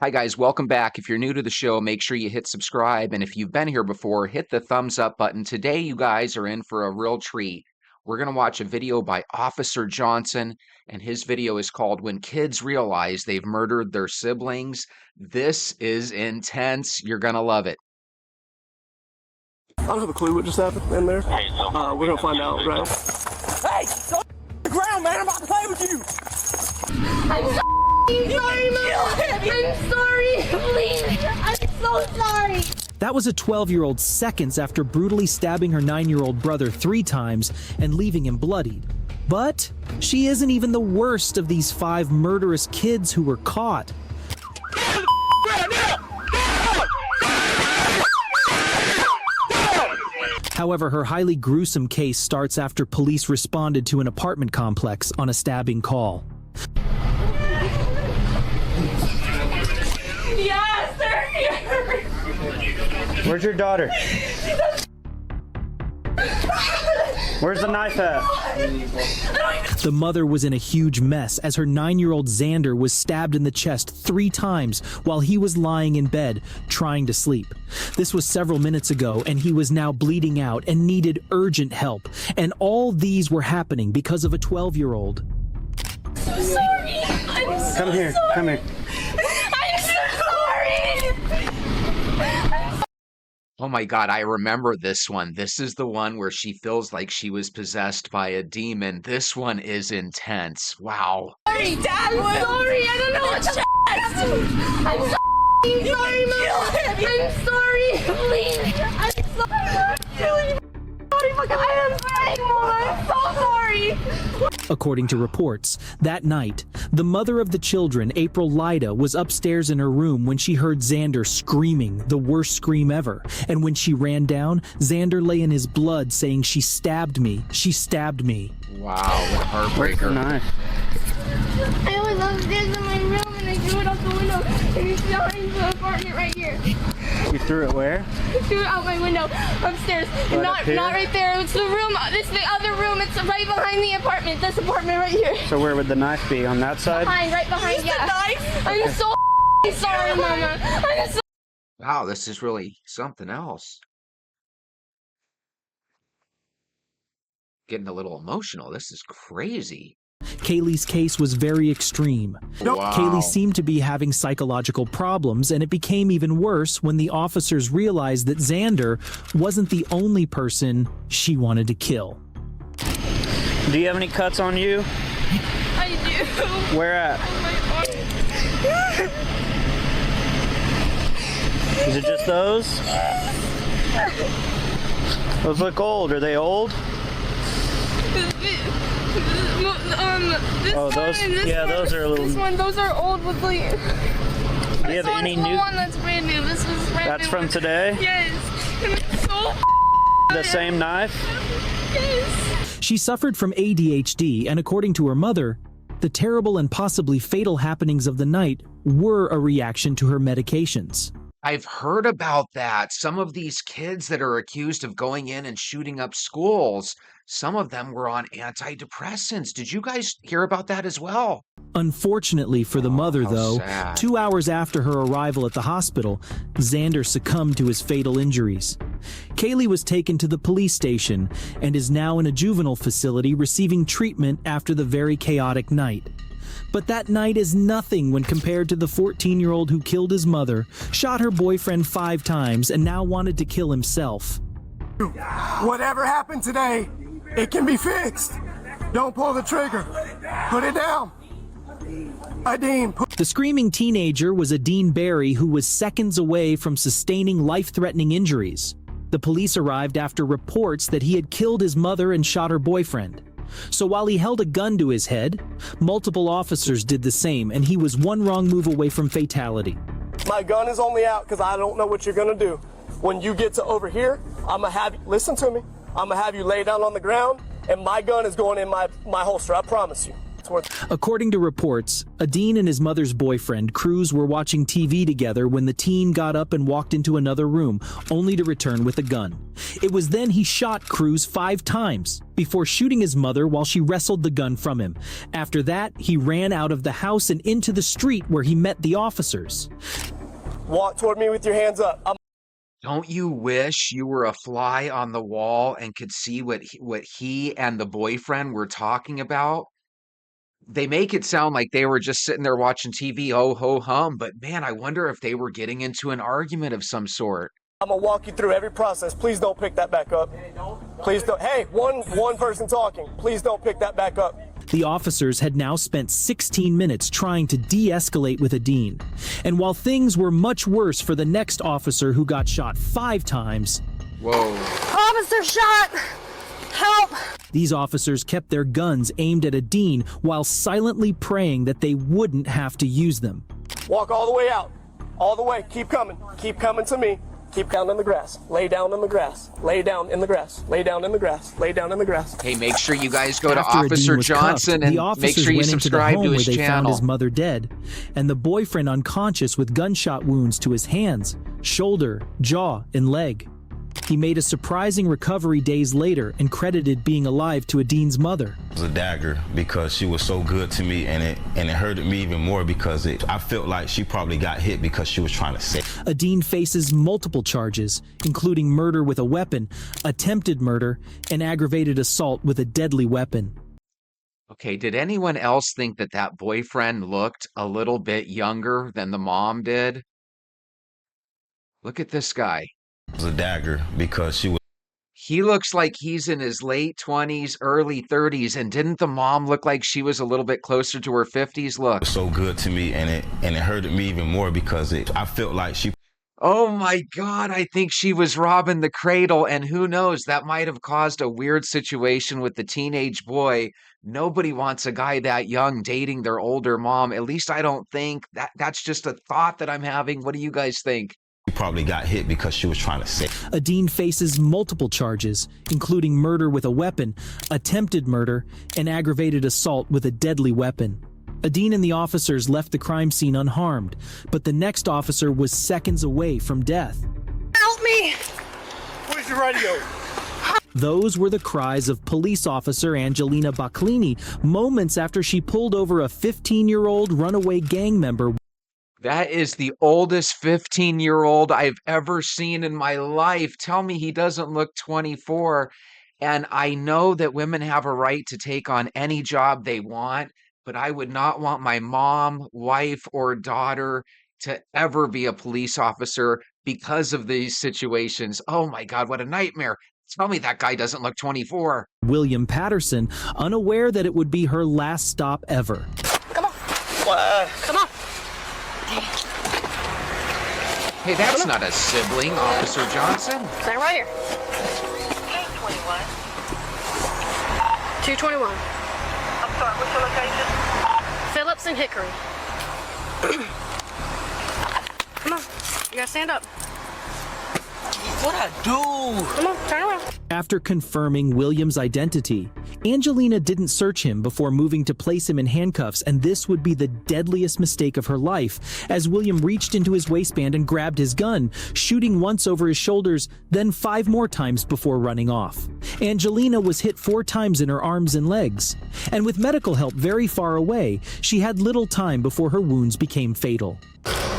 Hi, guys. Welcome back. If you're new to the show, make sure you hit subscribe. And if you've been here before, hit the thumbs up button. Today, you guys are in for a real treat. We're going to watch a video by Officer Johnson, and his video is called When Kids Realize They've Murdered Their Siblings. This is intense. You're going to love it. I don't have a clue what just happened in there. We're going to find out, right? Hey! Don't the ground, man! I'm about to play with you! I'm sorry, Mom! I'm sorry! Please! I'm so sorry! That was a 12-year-old seconds after brutally stabbing her 9-year-old brother 3 times and leaving him bloodied. But she isn't even the worst of these 5 murderous kids who were caught. However, her highly gruesome case starts after police responded to an apartment complex on a stabbing call. Yes, they're here! Where's your daughter? Where's the knife at? The mother was in a huge mess as her 9-year-old Xander was stabbed in the chest 3 times while he was lying in bed trying to sleep. This was several minutes ago, and he was now bleeding out and needed urgent help. And all these were happening because of a 12-year-old. I'm so sorry! Come here, come here. I'm so sorry! Oh my God, I remember this one. This is the one where she feels like she was possessed by a demon. This one is intense. Wow. Sorry, Dad! I'm sorry! I don't know what to I'm sorry, Mom! I'm sorry! Please! I'm sorry! I am sorry, Mom! I'm so sorry! According to reports, that night, the mother of the children, April Lyda, was upstairs in her room when she heard Xander screaming, the worst scream ever. And when she ran down, Xander lay in his blood saying, "She stabbed me. She stabbed me." Wow, what a Where's the heartbreaker. knife? I was upstairs in my room and I threw it out the window and it's behind the apartment right here. You threw it where? I threw it out my window upstairs. Right not up here? not right there. It's the room. It's the other room. It's right behind the apartment. This apartment right here. So where would the knife be? On that side? Right behind. Yeah. I'm so sorry, Mama. I'm so Wow, this is really something else. Getting a little emotional. This is crazy. Kaylee's case was very extreme. Wow. Kaylee seemed to be having psychological problems, and it became even worse when the officers realized that Xander wasn't the only person she wanted to kill. Do you have any cuts on you? I do. Where at? Oh my God. Is it just those? Those look old. Are they old? This Oh, those- one and this yeah, one, those are a little- This one, those are old with like. Do you have any The new? one that's brand new. This is brand That's new. from today? Yes. And it's so. The same knife? Yes. She suffered from ADHD, and according to her mother, the terrible and possibly fatal happenings of the night were a reaction to her medications. I've heard about that. Some of these kids that are accused of going in and shooting up schools, some of them were on antidepressants. Did you guys hear about that as well? Unfortunately for the mother, how though, sad. 2 hours after her arrival at the hospital, Xander succumbed to his fatal injuries. Kaylee was taken to the police station and is now in a juvenile facility receiving treatment after the very chaotic night. But that night is nothing when compared to the 14-year-old who killed his mother, shot her boyfriend 5 times, and now wanted to kill himself. Whatever happened today, it can be fixed. Don't pull the trigger. Put it down. Adine, put The screaming teenager was Adine Barry, who was seconds away from sustaining life-threatening injuries. The police arrived after reports that he had killed his mother and shot her boyfriend. So while he held a gun to his head, multiple officers did the same, and he was one wrong move away from fatality. my gun is only out because I don't know what you're gonna do. When you get to over here, I'm gonna have you, listen to me, I'm gonna have you lay down on the ground and my gun is going in my holster, I promise you. According to reports, Adine and his mother's boyfriend, Cruz, were watching TV together when the teen got up and walked into another room, only to return with a gun. It was then he shot Cruz 5 times before shooting his mother while she wrestled the gun from him. After that, he ran out of the house and into the street where he met the officers. Walk toward me with your hands up. Don't you wish you were a fly on the wall and could see what he and the boyfriend were talking about? They make it sound like they were just sitting there watching TV, ho ho hum, but man, I wonder if they were getting into an argument of some sort. I'm gonna walk you through every process. Please don't pick that back up. Please don't. Hey, one person talking. Please don't pick that back up. The officers had now spent 16 minutes trying to de-escalate with Adine. And while things were much worse for the next officer who got shot 5 times... Whoa. Officer shot! Help! These officers kept their guns aimed at Adine while silently praying that they wouldn't have to use them. Walk all the way out. All the way. Keep coming. Keep coming to me. Keep down in the grass. Lay down in the grass. Lay down in the grass. Lay down in the grass. Lay down in the grass. Hey, make sure you guys go to After Adine Officer was Johnson cuffed, and the officers make sure you went into the subscribe home to his where they found channel. his mother dead, and the boyfriend unconscious with gunshot wounds to his hands, shoulder, jaw, and leg. He made a surprising recovery days later and credited being alive to Adine's mother. It was a dagger because she was so good to me, and it hurted me even more because I felt like she probably got hit because she was trying to save. Adine faces multiple charges, including murder with a weapon, attempted murder, and aggravated assault with a deadly weapon. Okay, did anyone else think that that boyfriend looked a little bit younger than the mom did? Look at this guy. It was a dagger because she was He looks like he's in his late 20s, early 30s, and didn't the mom look like she was a little bit closer to her 50s? Look. so good to me, and it hurted me even more because I felt like she... Oh my God, I think she was robbing the cradle, and who knows, that might have caused a weird situation with the teenage boy. Nobody wants a guy that young dating their older mom. At least I don't think. That's just a thought that I'm having. What do you guys think? She probably got hit because she was trying to save. Adine faces multiple charges, including murder with a weapon, attempted murder, and aggravated assault with a deadly weapon. Adine and the officers left the crime scene unharmed, but the next officer was seconds away from death. Help me! Where's your radio? Those were the cries of police officer Angelina Baclini moments after she pulled over a 15-year-old runaway gang member. That is the oldest 15-year-old I've ever seen in my life. Tell me he doesn't look 24. And I know that women have a right to take on any job they want, but I would not want my mom, wife, or daughter to ever be a police officer because of these situations. Oh my God, what a nightmare. Tell me that guy doesn't look 24. William Patterson, unaware that it would be her last stop ever. Come on. Come on. Hey, that's not a sibling, Officer Johnson. Stand right here. 221. I'm sorry, what's your location? Phillips and Hickory. Come on. You gotta stand up. What I do? Come on, turn around. After confirming William's identity, Angelina didn't search him before moving to place him in handcuffs, and this would be the deadliest mistake of her life, as William reached into his waistband and grabbed his gun, shooting once over his shoulders, then 5 more times before running off. Angelina was hit 4 times in her arms and legs, and with medical help very far away, she had little time before her wounds became fatal.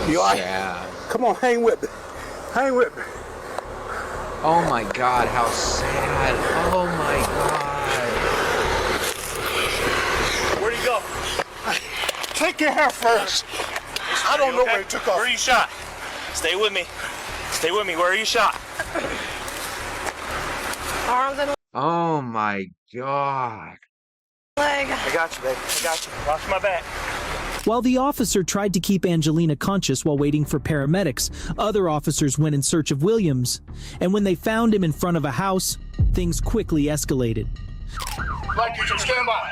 You all right? Yeah. Come on, hang with me. Hang with me. Oh my God, how sad. Oh my God. Where'd he go? Take your hair first. I don't know where he took off. Where are you shot? Stay with me. Stay with me. Where are you shot? Arms and Oh my God. leg. I got you, baby. I got you. Watch my back. While the officer tried to keep Angelina conscious while waiting for paramedics, other officers went in search of Williams, and when they found him in front of a house, things quickly escalated. Like you should stand by.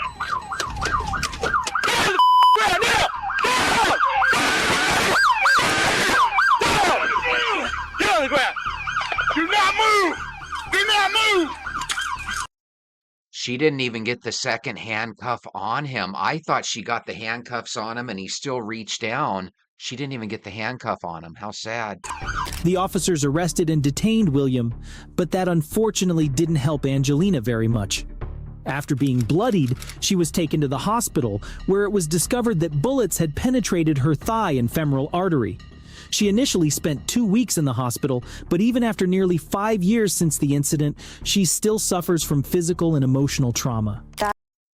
Get on the ground. Do not move. Do not move. She didn't even get the second handcuff on him. I thought she got the handcuffs on him and he still reached down. She didn't even get the handcuff on him. How sad. The officers arrested and detained William, but that unfortunately didn't help Angelina very much. After being bloodied, she was taken to the hospital, where it was discovered that bullets had penetrated her thigh and femoral artery. She initially spent 2 weeks in the hospital, but even after nearly 5 years since the incident, she still suffers from physical and emotional trauma.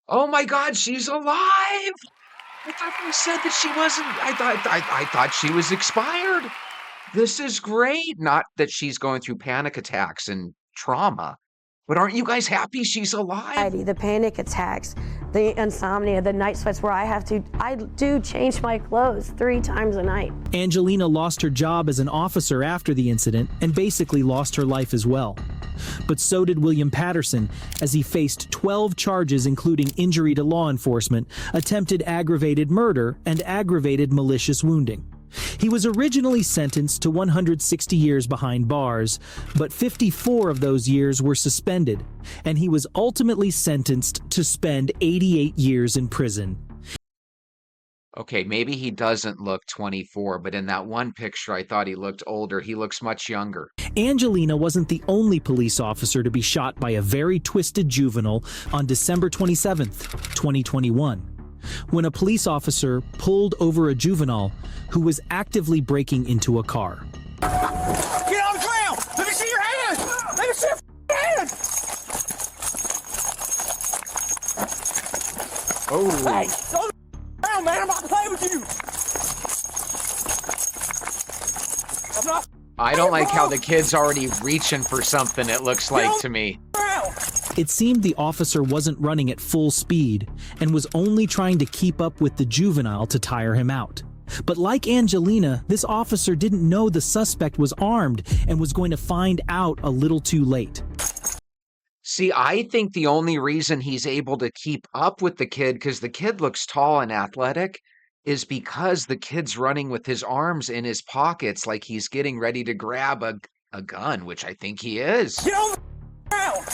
Oh my God, she's alive! I thought they said that she wasn't. I thought she was expired. This is great. Not that she's going through panic attacks and trauma, but aren't you guys happy she's alive? The panic attacks, the insomnia, the night sweats where I do change my clothes 3 times a night. Angelina lost her job as an officer after the incident and basically lost her life as well. But so did William Patterson, as he faced 12 charges including injury to law enforcement, attempted aggravated murder, and aggravated malicious wounding. He was originally sentenced to 160 years behind bars, but 54 of those years were suspended, and he was ultimately sentenced to spend 88 years in prison. Okay, maybe he doesn't look 24, but in that one picture, I thought he looked older. He looks much younger. Angelina wasn't the only police officer to be shot by a very twisted juvenile on December 27th, 2021. When a police officer pulled over a juvenile who was actively breaking into a car. Get on the ground! Let me see your hand! Let me see your hand! Oh. Hey, go down, man! I'm not playing with you! I'm not. I don't like how the kid's already reaching for something, it looks like to me. It seemed the officer wasn't running at full speed and was only trying to keep up with the juvenile to tire him out. But like Angelina, this officer didn't know the suspect was armed and was going to find out a little too late. See, I think the only reason he's able to keep up with the kid, because the kid looks tall and athletic, is because the kid's running with his arms in his pockets like he's getting ready to grab a gun, which I think he is. Get on the ground!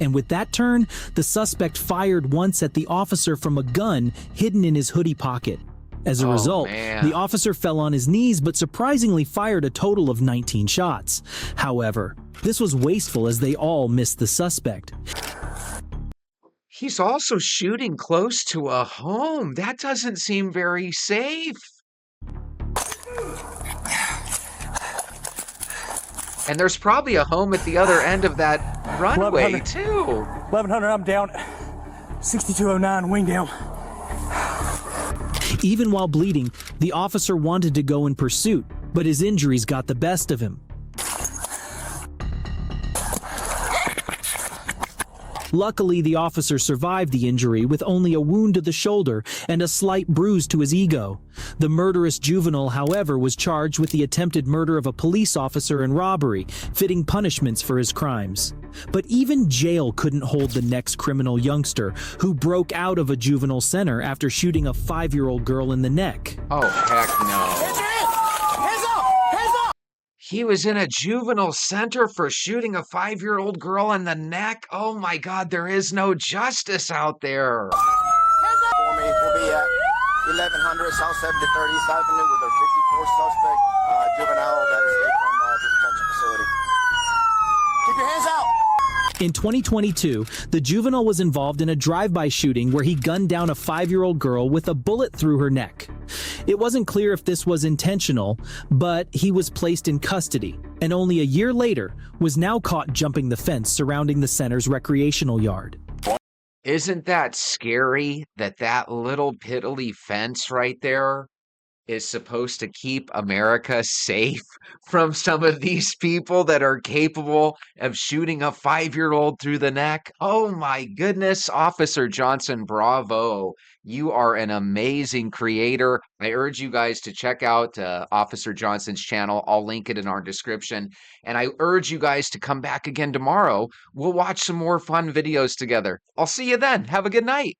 And with that turn, the suspect fired once at the officer from a gun hidden in his hoodie pocket. As a result, the officer fell on his knees but surprisingly fired a total of 19 shots. However, this was wasteful as they all missed the suspect. He's also shooting close to a home. That doesn't seem very safe. And there's probably a home at the other end of that runway, too. 1100, I'm down. 6209, wing down. Even while bleeding, the officer wanted to go in pursuit, but his injuries got the best of him. Luckily, the officer survived the injury with only a wound to the shoulder and a slight bruise to his ego. The murderous juvenile, however, was charged with the attempted murder of a police officer and robbery, fitting punishments for his crimes. But even jail couldn't hold the next criminal youngster, who broke out of a juvenile center after shooting a 5-year-old girl in the neck. Oh, heck no. He was in a juvenile center for shooting a 5-year-old girl in the neck? Oh my God, there is no justice out there. For me, we'll be at 1100 South 73rd East Avenue with a 54 suspect juvenile that escaped from the detention facility. Keep your hands out. In 2022, the juvenile was involved in a drive-by shooting where he gunned down a 5-year-old girl with a bullet through her neck. It wasn't clear if this was intentional, but he was placed in custody, and only a year later was now caught jumping the fence surrounding the center's recreational yard. Isn't that scary that that little piddly fence right there is supposed to keep America safe from some of these people that are capable of shooting a 5-year-old through the neck? Oh my goodness, Officer Johnson, bravo. You are an amazing creator. I urge you guys to check out Officer Johnson's channel. I'll link it in our description. And I urge you guys to come back again tomorrow. We'll watch some more fun videos together. I'll see you then. Have a good night.